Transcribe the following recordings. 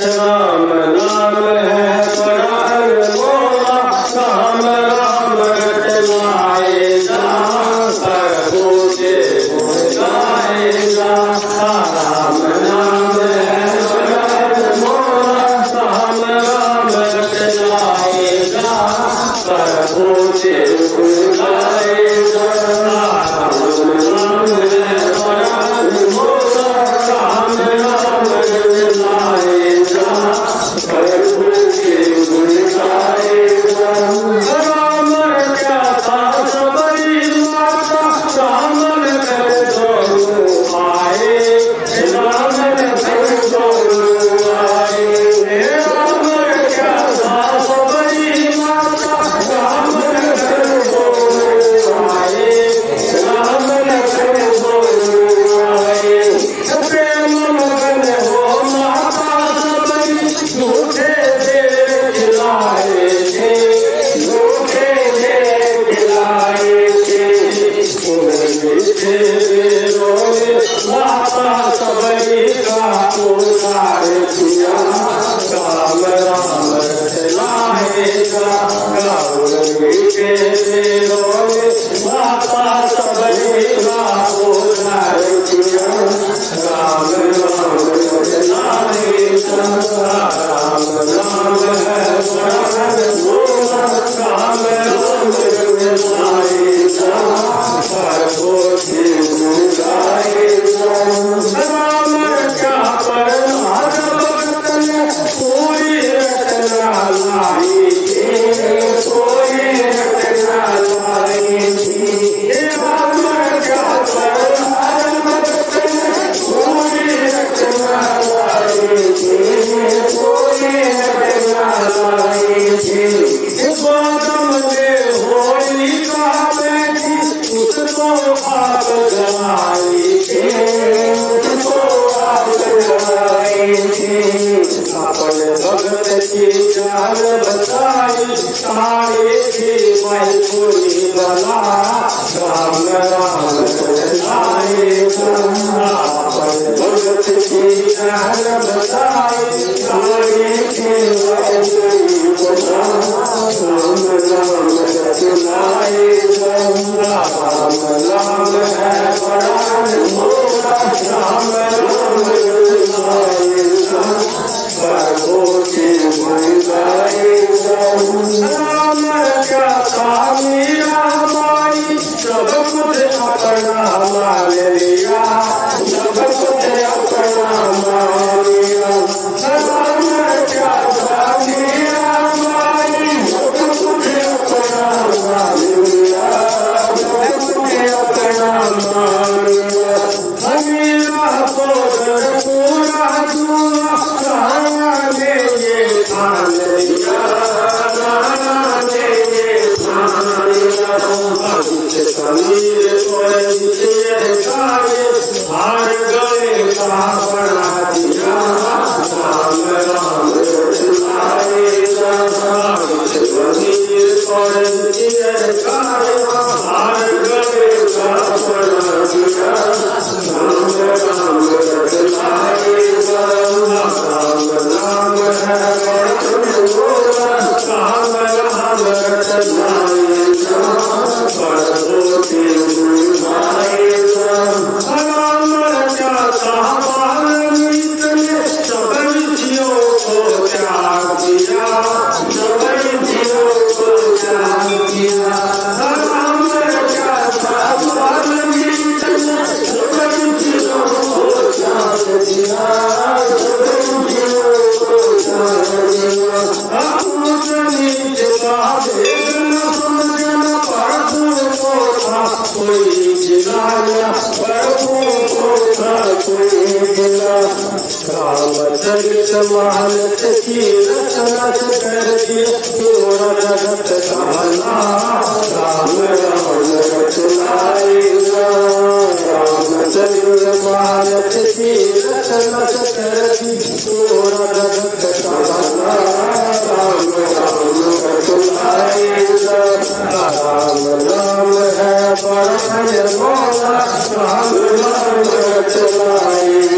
राम नाम है बड़ा अनमोला, राम राम रटवाएगा, प्रभु के गुण गाएगा। राम नाम है बड़ा अनमोला, राम राम रटवाएगा, प्रभु के गुण गाएगा। राम नाम है बड़ा अनमोला, राम राम रटवाएगा, प्रभु के गुण गाएगा। राम क्या था सबरी माता, राम कर दोनों आए, राम कर दोनों आए। राम क्या था सबरी माता, राम कर दोनों आए, राम कर दोनों आए। प्रेम मगन हो माता सबरी, झूठे देर खिलाए थे, झूठे देर खिलाए थे। मीठे रोए माता सबरी का उद्धार किया, राम राम रटवाएगा। मीठे रोए माता सबरी का उद्धार किया, राम राम रटवाएगा। राम नाम है बड़ा अनमोला, राम राम रटवाएगा, प्रभु के गुण गाएगा। राम क्या परमार भक्त ने कोई रटना लाई थी, कोई रटना लाई थी। राम क्या परमार भक्त ने कोई रटना लाई थी, कोई रटना लाई थी। गौतम ने होलिका बैठी, उसको आग जलाई थी, उसको आग जलाई थी। अपने भगत की जान बताई, सारे थी मैथुनी बला, राम राम रटवाएगा। अपने भगत की जान बताई, सारे थी मैथुनी बला, राम राम रटवाएगा। राम नाम है बड़ा अनमोला, राम राम रटवाएगा, प्रभु के गुण गाएगा। राम क्या था मीरा बाई, सब कुछ अपना मान लिया, सब कुछ अपना मान लिया। राम क्या था मीरा बाई, सब कुछ अपना मान लिया, सब कुछ अपना मान लिया। मीरा को पूरा दूंगा, राणा ने ये ठान लिया, राणा ने ये ठान लिया। समीर कोई गाये, हार गए का बना दिया, राम राम रटवाएगा। समीर कोई गाये, हार गए का बना दिया, राम राम रटवाएगा। राम नाम है बड़ा अनमोला, राम राम रटवाएगा, प्रभु के गुण गाएगा। राम क्या था वाल्मीकि ने सब ऋषियों को त्याग दिया, सब ऋषियों को त्याग दिया। राम क्या था वाल्मीकि ने सब ऋषियों को त्याग दिया, सब ऋषियों को त्याग दिया। कोई जिलाया, प्रभु को था कोई जिला। रामचरित मानस की रचना कर दी, पूरा जगत जाना, राम राम रटवाएगा। रामचरित मानस की रचना कर दी, पूरा जगत जाना, राम राम रटवाएगा। राम नाम है बड़ा अनमोला, राम राम रटवाएगा।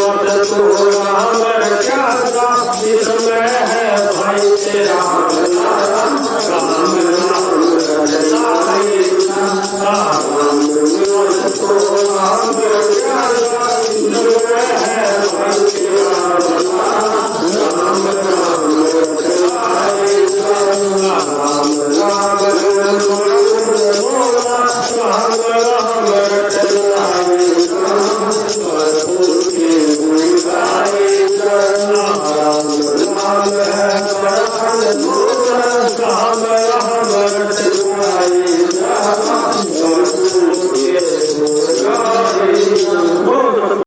तो राम रचाता इसमें है भाई तेरा राम राम रचाता राम तो राम रचाता